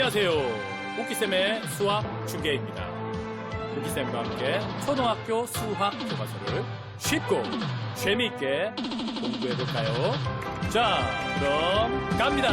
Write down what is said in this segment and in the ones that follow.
안녕하세요. 오키쌤의 수학 중계입니다. 오키쌤과 함께 초등학교 수학 교과서를 쉽고 재미있게 공부해볼까요? 자, 그럼 갑니다.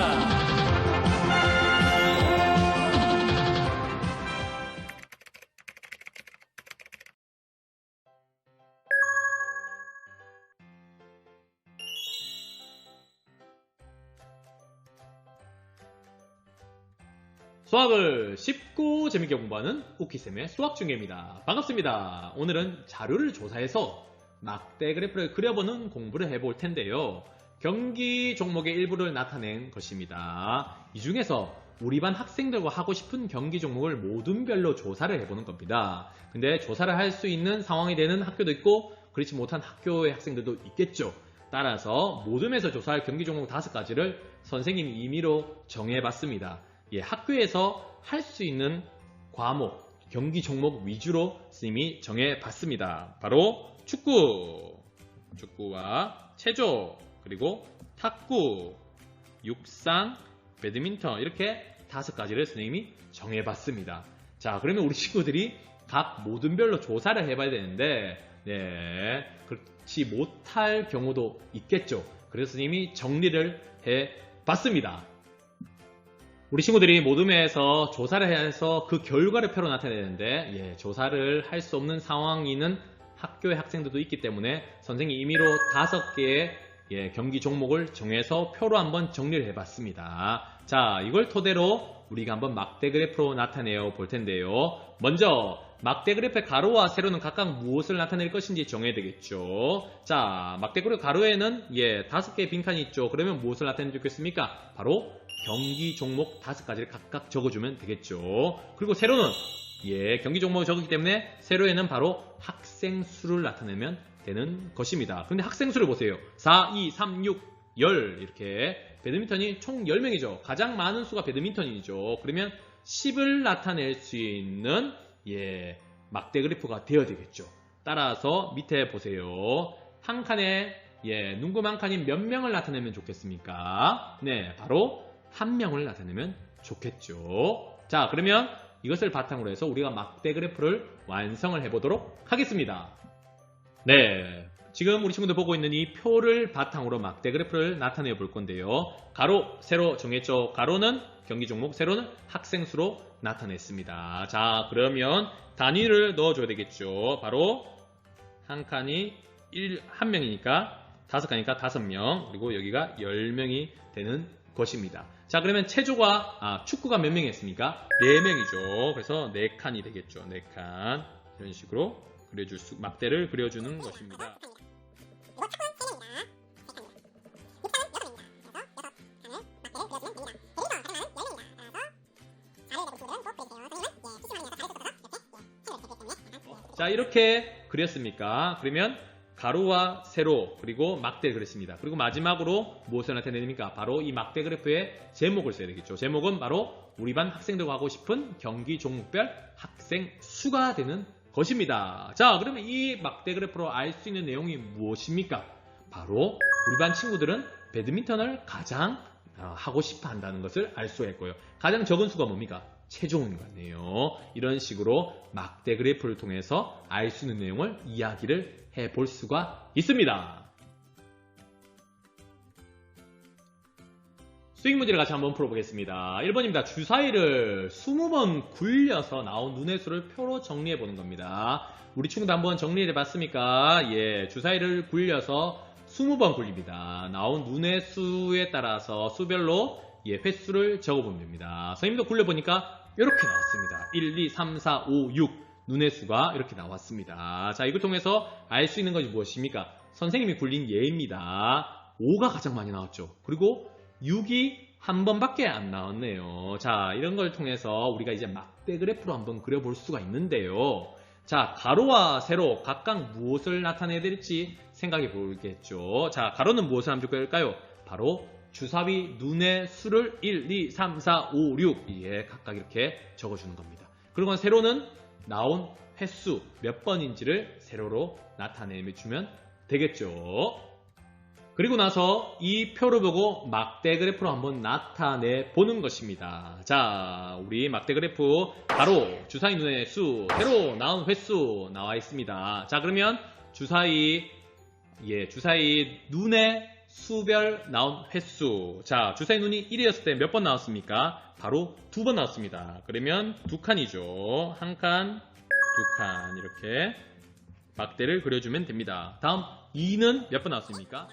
수학을 쉽고 재밌게 공부하는 오키쌤의 수학 중계입니다. 반갑습니다. 오늘은 자료를 조사해서 막대 그래프를 그려보는 공부를 해볼 텐데요. 경기 종목의 일부를 나타낸 것입니다. 이 중에서 우리 반 학생들과 하고 싶은 경기 종목을 모둠별로 조사를 해보는 겁니다. 근데 조사를 할 수 있는 상황이 되는 학교도 있고 그렇지 못한 학교의 학생들도 있겠죠. 따라서 모둠에서 조사할 경기 종목 5가지를 선생님이 임의로 정해봤습니다. 학교에서 할 수 있는 과목, 경기 종목 위주로 선생님이 정해봤습니다. 바로 축구와 체조, 그리고 탁구, 육상, 배드민턴 이렇게 5가지를 선생님이 정해봤습니다. 자, 그러면 우리 친구들이 각 모둠별로 조사를 해봐야 되는데 그렇지 못할 경우도 있겠죠. 그래서 선생님이 정리를 해봤습니다. 우리 친구들이 모둠에서 조사를 해서 그 결과를 표로 나타내는데 조사를 할 수 없는 상황이 있는 학교의 학생들도 있기 때문에 선생님이 임의로 5개의 경기 종목을 정해서 표로 한번 정리를 해봤습니다. 자, 이걸 토대로 우리가 한번 막대 그래프로 나타내어 볼 텐데요. 먼저 막대 그래프의 가로와 세로는 각각 무엇을 나타낼 것인지 정해야 되겠죠. 자, 막대 그래프 가로에는 5개의 빈칸이 있죠. 그러면 무엇을 나타내면 좋겠습니까? 바로 경기 종목 5가지를 각각 적어주면 되겠죠. 그리고 세로는 경기 종목을 적었기 때문에 세로에는 바로 학생 수를 나타내면 되는 것입니다. 그런데 학생 수를 보세요. 4, 2, 3, 6, 10 이렇게 배드민턴이 총 10명이죠. 가장 많은 수가 배드민턴이죠. 그러면 10을 나타낼 수 있는 막대 그래프가 되어야 되겠죠. 따라서 밑에 보세요. 한 칸에 눈금 한 칸이 몇 명을 나타내면 좋겠습니까? 바로 1명을 나타내면 좋겠죠. 자, 그러면 이것을 바탕으로 해서 우리가 막대 그래프를 완성을 해보도록 하겠습니다. 지금 우리 친구들 보고 있는 이 표를 바탕으로 막대 그래프를 나타내 볼 건데요. 가로, 세로 정했죠. 가로는 경기 종목, 세로는 학생 수로 나타냈습니다. 자, 그러면 단위를 넣어줘야 되겠죠. 바로 한 칸이 1명이니까 5칸이니까 5명, 그리고 여기가 10명이 되는 것입니다. 자, 그러면 체조가 축구가 몇 명이 했습니까? 4명이죠. 그래서 4칸이 되겠죠. 4칸 이런 식으로 막대를 그려주는 것입니다. 자, 이렇게 그렸습니까? 그러면 가로와 세로 그리고 막대를 그렸습니다. 그리고 마지막으로 무엇을 나타내니까 바로 이 막대 그래프의 제목을 써야 되겠죠. 제목은 바로 우리 반 학생들과 하고 싶은 경기 종목별 학생 수가 되는 것입니다. 자, 그러면 이 막대 그래프로 알 수 있는 내용이 무엇입니까? 바로 우리 반 친구들은 배드민턴을 가장 하고 싶어 한다는 것을 알 수가 있고요. 가장 적은 수가 뭡니까? 체조인 것 같네요. 이런 식으로 막대 그래프를 통해서 알 수 있는 내용을 이야기를 해볼 수가 있습니다. 수익 문제를 같이 한번 풀어보겠습니다. 1번입니다. 주사위를 20번 굴려서 나온 눈의 수를 표로 정리해 보는 겁니다. 우리 친구도 한번 정리해 봤습니까? 주사위를 굴려서 20번 굴립니다. 나온 눈의 수에 따라서 수별로 횟수를 적어보면 됩니다. 선생님도 굴려보니까 이렇게 나왔습니다. 1, 2, 3, 4, 5, 6 눈의 수가 이렇게 나왔습니다. 자, 이걸 통해서 알 수 있는 것이 무엇입니까? 선생님이 굴린 예입니다. 5가 가장 많이 나왔죠. 그리고 6이 한 번밖에 안 나왔네요. 자, 이런 걸 통해서 우리가 이제 막대 그래프로 한번 그려볼 수가 있는데요. 자, 가로와 세로 각각 무엇을 나타내야 될지 생각해 보겠죠. 자, 가로는 무엇을 하면 좋을까요? 바로 주사위 눈의 수를 1, 2, 3, 4, 5, 6 각각 이렇게 적어주는 겁니다. 그리고 세로는 나온 횟수 몇 번인지를 세로로 나타내주면 되겠죠. 그리고 나서 이 표를 보고 막대 그래프로 한번 나타내 보는 것입니다. 자, 우리 막대 그래프 바로 주사위 눈의 수, 새로 나온 횟수 나와 있습니다. 자, 그러면 주사위 눈의 수별 나온 횟수. 자, 주사위 눈이 1이었을 때 몇 번 나왔습니까? 바로 2번 나왔습니다. 그러면 2칸이죠. 1칸, 2칸 이렇게 막대를 그려주면 됩니다. 다음 2는 몇 번 나왔습니까?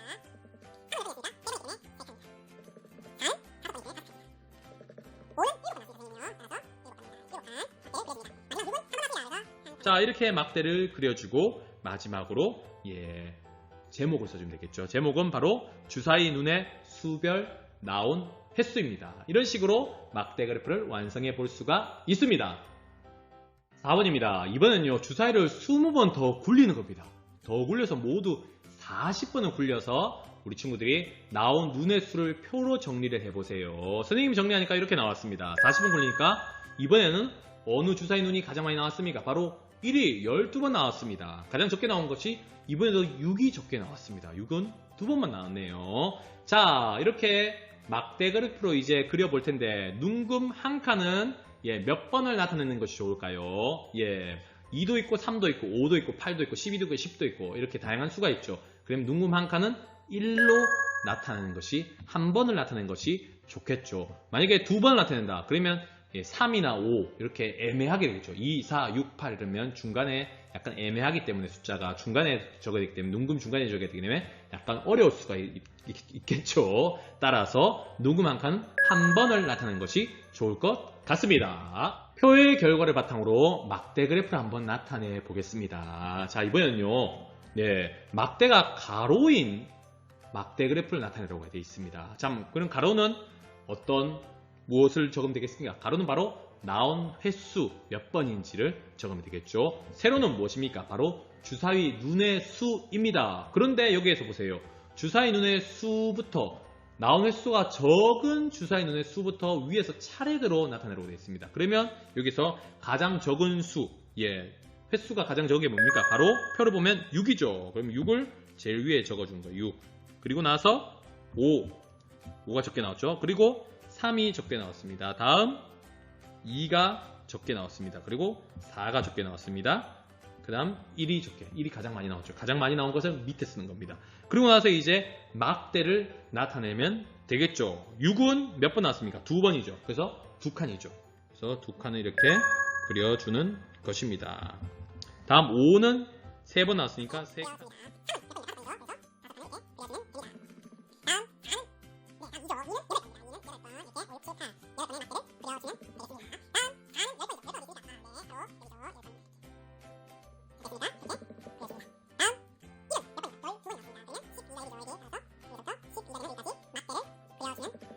자, 이렇게 막대를 그려주고 마지막으로 제목을 써주면 되겠죠. 제목은 바로 주사위 눈의 수별 나온 횟수입니다. 이런 식으로 막대 그래프를 완성해 볼 수가 있습니다. 4번입니다. 이번엔요, 주사위를 20번 더 굴리는 겁니다. 더 굴려서 모두 40번을 굴려서 우리 친구들이 나온 눈의 수를 표로 정리를 해보세요. 선생님이 정리하니까 이렇게 나왔습니다. 40번 굴리니까 이번에는 어느 주사위 눈이 가장 많이 나왔습니까? 바로 1이 12번 나왔습니다. 가장 적게 나온 것이 이번에도 6이 적게 나왔습니다. 6은 2번만 나왔네요. 자, 이렇게 막대 그래프로 이제 그려볼 텐데 눈금 한 칸은 몇 번을 나타내는 것이 좋을까요? 2도 있고 3도 있고 5도 있고 8도 있고 12도 있고 10도 있고 이렇게 다양한 수가 있죠. 그럼 눈금 한 칸은 1로 나타내는 것이, 한 번을 나타내는 것이 좋겠죠. 만약에 2번을 나타낸다. 그러면 3이나 5 이렇게 애매하게 되겠죠. 2, 4, 6, 8 이러면 중간에 약간 애매하기 때문에 숫자가 중간에 적어야 되기 때문에 눈금 중간에 적어야 되기 때문에 약간 어려울 수가 있겠죠. 따라서 눈금 한 칸 한 번을 나타내는 것이 좋을 것 같습니다. 표의 결과를 바탕으로 막대 그래프를 한번 나타내 보겠습니다. 자, 이번에는요, 막대가 가로인 막대 그래프를 나타내려고 되어 있습니다. 자, 그럼 가로는 무엇을 적으면 되겠습니까? 가로는 바로 나온 횟수 몇 번인지를 적으면 되겠죠. 세로는 무엇입니까? 바로 주사위 눈의 수입니다. 그런데 여기에서 보세요. 주사위 눈의 수부터 나온 횟수가 적은 주사위 눈의 수부터 위에서 차례대로 나타내려고 되어 있습니다. 그러면 여기서 가장 적은 수, 횟수가 가장 적은 게 뭡니까? 바로 표를 보면 6이죠. 그럼 6을 제일 위에 적어준 거예요. 6. 그리고 나서 5가 적게 나왔죠. 그리고 3이 적게 나왔습니다. 다음 2가 적게 나왔습니다. 그리고 4가 적게 나왔습니다. 그 다음 1이 가장 많이 나왔죠. 가장 많이 나온 것을 밑에 쓰는 겁니다. 그리고 나서 이제 막대를 나타내면 되겠죠. 6은 몇 번 나왔습니까? 2번이죠. 그래서 2칸이죠. 그래서 2칸을 이렇게 그려주는 것입니다. 다음 5는 3번 나왔으니까 3칸.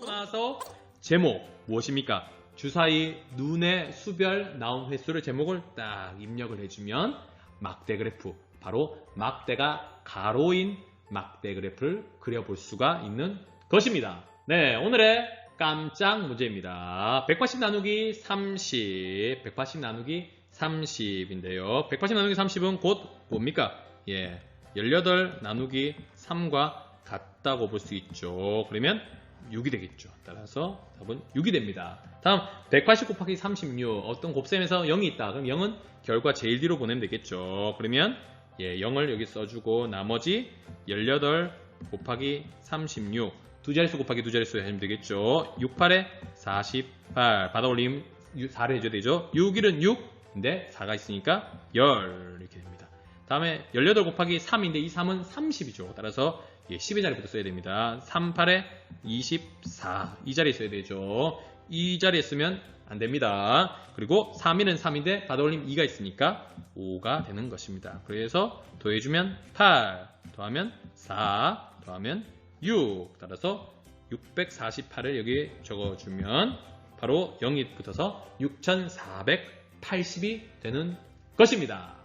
나서 제목 무엇입니까? 주사위 눈의 수별 나온 횟수를 제목을 딱 입력을 해주면 막대 그래프, 바로 막대가 가로인 막대 그래프를 그려볼 수가 있는 것입니다. 네, 오늘의 깜짝 문제입니다. 180 나누기 30, 180 나누기 30인데요. 180 나누기 30은 곧 뭡니까? 18 나누기 3과 같다고 볼 수 있죠. 그러면 6이 되겠죠. 따라서 답은 6이 됩니다. 다음 180 곱하기 36, 어떤 곱셈에서 0이 있다. 그럼 0은 결과 제일 뒤로 보내면 되겠죠. 그러면 0을 여기 써주고 나머지 18 곱하기 36, 두 자릿수 곱하기 두 자릿수 해주면 되겠죠. 6, 8에 48, 받아올림 4를 해줘야 되죠. 6, 1은 6, 근데 4가 있으니까 10 이렇게 됩니다. 다음에 18 곱하기 3인데 이 3은 30이죠. 따라서 10의 자리부터 써야 됩니다. 3, 8에 24, 이 자리에 써야 되죠. 이 자리에 쓰면 안 됩니다. 그리고 3일은 3인데 받아올림 2가 있으니까 5가 되는 것입니다. 그래서 더해주면 8, 더하면 4, 더하면 6, 따라서 648을 여기에 적어주면 바로 0이 붙어서 6480이 되는 것입니다.